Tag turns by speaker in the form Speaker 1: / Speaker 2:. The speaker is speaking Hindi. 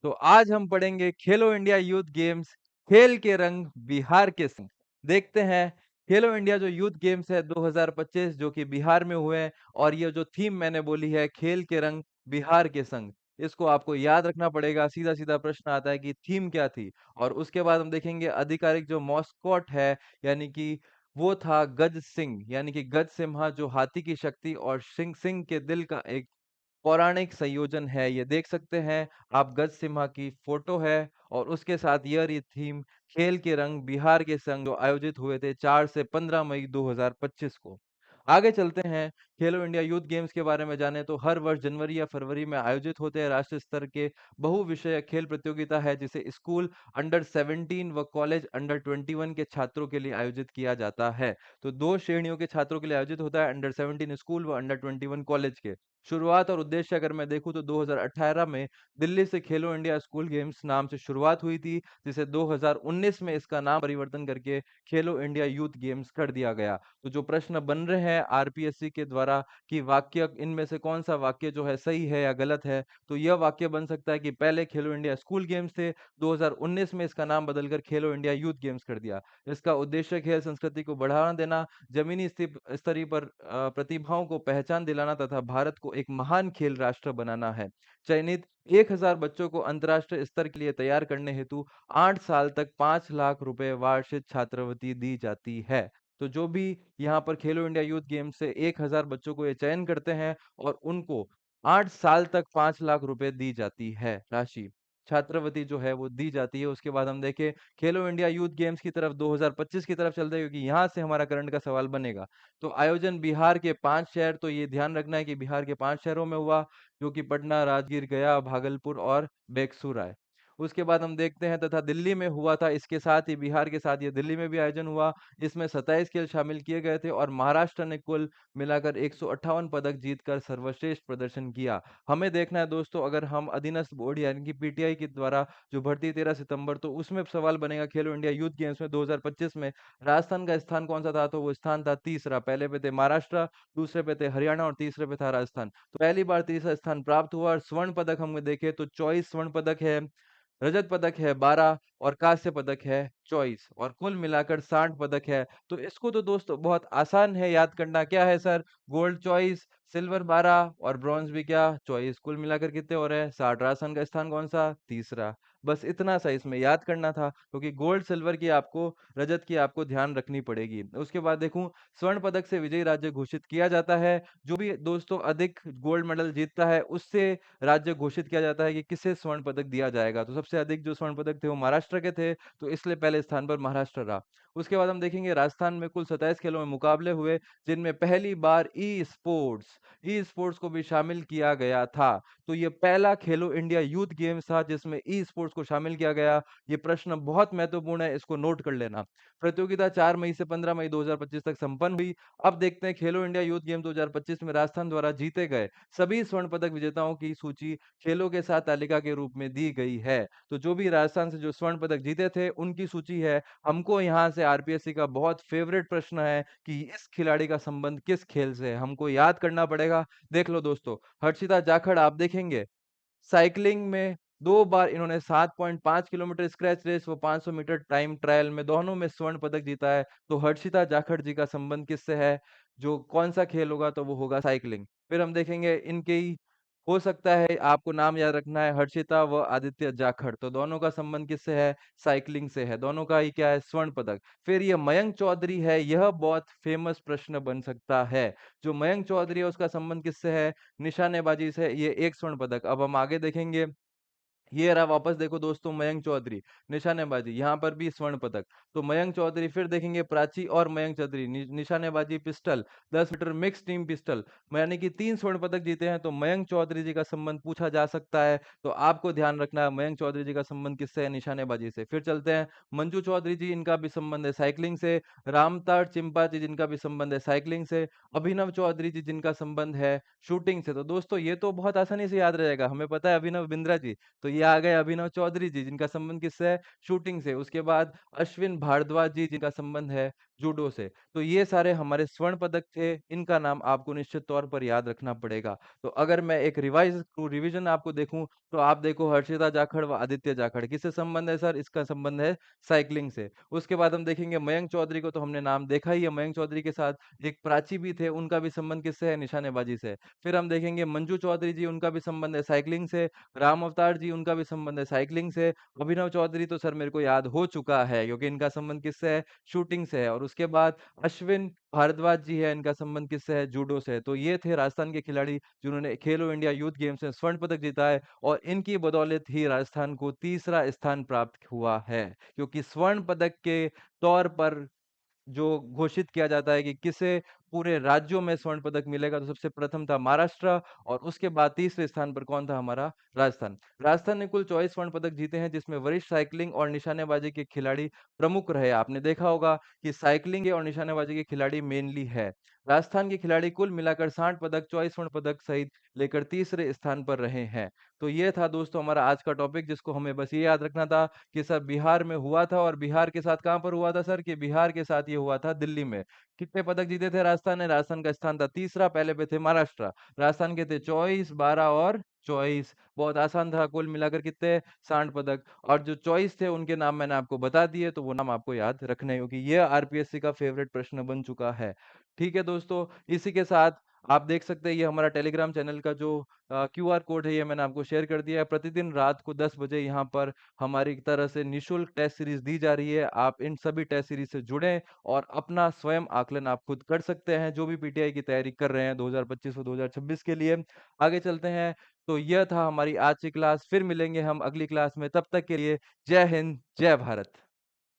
Speaker 1: तो आज हम पढ़ेंगे खेलो इंडिया यूथ गेम्स, खेल के रंग बिहार के संग। देखते हैं खेलो इंडिया जो यूथ गेम्स है 2025 जो कि बिहार में हुए हैं, और ये जो थीम मैंने बोली है खेल के रंग बिहार के संग, इसको आपको याद रखना पड़ेगा। सीधा सीधा प्रश्न आता है कि थीम क्या थी। और उसके बाद हम देखेंगे आधिकारिक जो मॉस्कॉट है, यानी कि वो था गज सिंह, यानी कि गज सिम्हा जो हाथी की शक्ति और सिंह सिंह के दिल का एक पौराणिक संयोजन है। ये देख सकते हैं आप, गज सिम्हा की फोटो है और उसके साथ ये थीम खेल के रंग बिहार के संग जो आयोजित हुए थे 4 से 15 मई 2025 को। आगे चलते हैं, खेलो इंडिया यूथ गेम्स के बारे में जाने तो हर वर्ष जनवरी या फरवरी में आयोजित होते हैं राष्ट्रीय स्तर के बहु विषय खेल प्रतियोगिता है, जिसे स्कूल अंडर 17 व कॉलेज अंडर 21 के छात्रों के लिए आयोजित किया जाता है। तो दो श्रेणियों के छात्रों के लिए आयोजित होता है, अंडर 17 स्कूल व अंडर 21 कॉलेज के। शुरुआत और उद्देश्य अगर मैं देखूं तो 2018 में दिल्ली से खेलो इंडिया स्कूल गेम्स नाम से शुरुआत हुई थी, जिसे 2019 में इसका नाम परिवर्तन करके खेलो इंडिया यूथ गेम्स कर दिया गया। तो जो प्रश्न बन रहे हैं आरपीएससी के द्वारा कि वाक्य इनमें से कौन सा वाक्य जो है सही है या गलत है, तो यह वाक्य बन सकता है कि पहले खेलो इंडिया स्कूल गेम्स थे, 2019 में इसका नाम बदलकर खेलो इंडिया यूथ गेम्स कर दिया। इसका उद्देश्य खेल संस्कृति को बढ़ावा देना, जमीनी स्तरीय पर प्रतिभाओं को पहचान दिलाना तथा भारत को एक महान खेल राष्ट्र बनाना है। चयनित 1000 बच्चों को अंतर्राष्ट्रीय स्तर के लिए तैयार करने हेतु 8 साल तक 5 लाख रुपए वार्षिक छात्रवृत्ति दी जाती है। तो जो भी यहाँ पर खेलो इंडिया यूथ गेम्स से 1000 बच्चों को ये चयन करते हैं और उनको 8 साल तक 5 लाख रुपए दी जाती है राशि, छात्रवृत्ति जो है वो दी जाती है। उसके बाद हम देखें खेलो इंडिया यूथ गेम्स की तरफ 2025 की तरफ चलते हैं, क्योंकि यहाँ से हमारा करंट का सवाल बनेगा। तो आयोजन बिहार के 5 शहर, तो ये ध्यान रखना है कि बिहार के 5 शहरों में हुआ, जो कि पटना, राजगीर, गया, भागलपुर और बेगसूराय। उसके बाद हम देखते हैं तथा दिल्ली में हुआ था, इसके साथ ही बिहार के साथ ये दिल्ली में भी आयोजन हुआ। इसमें 27 खेल शामिल किए गए थे और महाराष्ट्र ने कुल मिलाकर 158 पदक जीतकर सर्वश्रेष्ठ प्रदर्शन किया। हमें देखना है दोस्तों, अगर हम अधीनस्थ बोर्ड यानी कि पीटीआई के द्वारा जो भर्ती 13 सितंबर, तो उसमें सवाल बनेगा खेलो इंडिया यूथ गेम्स में 2025 में राजस्थान का स्थान कौन सा था, तो वो स्थान था तीसरा। पहले पे थे महाराष्ट्र, दूसरे पे थे हरियाणा और तीसरे पे था राजस्थान। तो पहली बार तीसरा स्थान प्राप्त हुआ। और स्वर्ण पदक हम देखें तो 24 स्वर्ण पदक है, रजत पदक है 12 और कांस्य पदक है 24, और कुल मिलाकर 60 पदक है। तो इसको तो दोस्तों बहुत आसान है याद करना। क्या है सर? गोल्ड 24, सिल्वर 12 और ब्रॉन्ज भी क्या 24, कुल मिलाकर कितने हो रहे हैं 60। राजस्थान का स्थान कौन सा? तीसरा। बस इतना सा इसमें याद करना था, क्योंकि गोल्ड सिल्वर की आपको, रजत की आपको ध्यान रखनी पड़ेगी। उसके बाद देखूं, स्वर्ण पदक से विजयी राज्य घोषित किया जाता है। जो भी दोस्तों अधिक गोल्ड मेडल जीतता है उससे राज्य घोषित किया जाता है कि किसे स्वर्ण पदक दिया जाएगा। तो सबसे अधिक जो स्वर्ण पदक थे वो महाराष्ट्र के थे, तो इसलिए पहले स्थान पर महाराष्ट्र रहा। उसके बाद हम देखेंगे राजस्थान में कुल 27 खेलों में मुकाबले हुए, जिनमें पहली बार ई स्पोर्ट्स को भी शामिल किया गया था। तो ये पहला खेलो इंडिया यूथ गेम्स था जिसमें ई स्पोर्ट्स को शामिल किया गया। ये प्रश्न बहुत महत्वपूर्ण है, इसको नोट कर लेना। प्रतियोगिता 4 मई से 15 मई 2025 तक संपन्न हुई। अब देखते हैं खेलो इंडिया यूथ गेम 2025 में राजस्थान द्वारा जीते गए सभी स्वर्ण पदक विजेताओं की सूची खेलों के साथ तालिका के रूप में दी गई है। तो जो भी राजस्थान से जो स्वर्ण पदक जीते थे उनकी सूची है। हमको यहाँ से आरपीएससी का बहुत फेवरेट प्रश्न है कि इस खिलाड़ी का संबंध किस खेल से है, हमको याद करना पड़ेगा। देख लो दोस्तों, हर्षिता जाखड़ आप देखेंगे साइकिलिंग में 2 बार इन्होंने 7.5 किलोमीटर स्क्रैच रेस व 500 मीटर टाइम ट्रायल में दोनों में स्वर्ण पदक जीता है। तो हर्षिता जाखड़ जी का संबंध किससे है? जो कौन सा खेल होगा, तो वो होगा साइकिलिंग। फिर हम देखेंगे इनके ही, हो सकता है आपको नाम याद रखना है, हर्षिता व आदित्य जाखड़, तो दोनों का संबंध किससे है? साइकिलिंग से है। दोनों का ही क्या है? स्वर्ण पदक। फिर ये मयंक चौधरी है, यह बहुत फेमस प्रश्न बन सकता है। जो मयंक चौधरी है उसका संबंध किससे है? निशानेबाजी से। ये एक स्वर्ण पदक। अब हम आगे देखेंगे, ये रहा वापस देखो दोस्तों मयंक चौधरी, निशानेबाजी, यहाँ पर भी स्वर्ण पदक। तो मयंक चौधरी, फिर देखेंगे प्राची और मयंक चौधरी, निशानेबाजी pistol, 10 metre mix team pistol, यानी कि 3 स्वर्ण पदक जीते हैं। तो मयंक चौधरी जी का संबंध पूछा जा सकता है। तो आपको ध्यान रखना है मयंक चौधरी जी का संबंध किससे है? निशानेबाजी से। फिर चलते हैं मंजू चौधरी जी, इनका भी संबंध है साइकिलिंग से। रामताड़ चिंपा जी जिनका भी संबंध है साइकिलिंग से। अभिनव चौधरी जी जिनका संबंध है शूटिंग से। तो दोस्तों ये तो बहुत आसानी से याद रहेगा, हमें पता है अभिनव बिंद्रा जी, तो ये ये आ गए अभिनव चौधरी जी जिनका संबंध किससे है? शूटिंग से। उसके बाद अश्विन भारद्वाज जी जिनका संबंध है जूडो से। तो ये सारे हमारे स्वर्ण पदक थे, इनका नाम आपको निश्चित तौर पर याद रखना पड़ेगा। तो अगर मैं एक रिवीजन आपको देखूँ, तो आप देखो हर्षिता जाखड़ व आदित्य जाखड़ किससे संबंध है सर? इसका संबंध है साइक्लिंग से। उसके बाद हम देखेंगे मयंक चौधरी को तो हमने नाम देखा ही है, मयंक चौधरी के साथ एक प्राची भी थे, उनका भी संबंध किससे है? निशानेबाजी से। फिर हम देखेंगे मंजू चौधरी जी, उनका भी संबंध है साइक्लिंग से। राम अवतार जी, उनका भी संबंध है साइक्लिंग से। अभिनव चौधरी तो सर मेरे को याद हो चुका है क्योंकि इनका संबंध किससे है? शूटिंग से है। और उसके बाद अश्विन भारद्वाज जी है, इनका संबंध किससे है? जूडो से। तो ये थे राजस्थान के खिलाड़ी जिन्होंने खेलो इंडिया यूथ गेम्स में स्वर्ण पदक जीता है और इनकी बदौलत ही राजस्थान को तीसरा स्थान प्राप्त हुआ है। क्योंकि स्वर्ण पदक के तौर पर जो घोषित किया जाता है कि किसे पूरे राज्यों में स्वर्ण पदक मिलेगा, तो सबसे प्रथम था महाराष्ट्र और उसके बाद तीसरे स्थान पर कौन था? हमारा राजस्थान। राजस्थान ने कुल 24 स्वर्ण पदक जीते हैं जिसमें वरिष्ठ साइकिलिंग और निशानेबाजी के खिलाड़ी प्रमुख रहे। आपने देखा होगा कि साइकिलिंग के और निशानेबाजी के खिलाड़ी मेनली है। राजस्थान के खिलाड़ी कुल मिलाकर 60 पदक, 24 स्वर्ण पदक सहित लेकर तीसरे स्थान पर रहे हैं। तो ये था दोस्तों हमारा आज का टॉपिक, जिसको हमें बस ये याद रखना था कि सर बिहार में हुआ था और बिहार के साथ कहाँ पर हुआ था सर? कि बिहार के साथ ये हुआ था दिल्ली में। कितने पदक जीते थे राजस्थान ने? राजस्थान का स्थान था तीसरा, पहले पे थे महाराष्ट्र। राजस्थान के थे 24, 12 और 24। बहुत आसान था, कुल मिलाकर कितने? 60 पदक। और जो 24 थे उनके नाम मैंने आपको बता दिए, तो वो नाम आपको याद रखने हैं क्योंकि ये आरपीएससी का फेवरेट प्रश्न बन चुका है। ठीक है दोस्तों, इसी के साथ आप देख सकते हैं ये हमारा टेलीग्राम चैनल का जो क्यूआर कोड है, ये मैंने आपको शेयर कर दिया है। प्रतिदिन रात को 10 बजे यहाँ पर हमारी एक तरह से निःशुल्क टेस्ट सीरीज दी जा रही है। आप इन सभी टेस्ट सीरीज से जुड़ें और अपना स्वयं आकलन आप खुद कर सकते हैं, जो भी पीटीआई की तैयारी कर रहे हैं 2025 और 2026 के लिए। आगे चलते हैं। तो यह था हमारी आज की क्लास, फिर मिलेंगे हम अगली क्लास में। तब तक के लिए जय हिंद, जय भारत।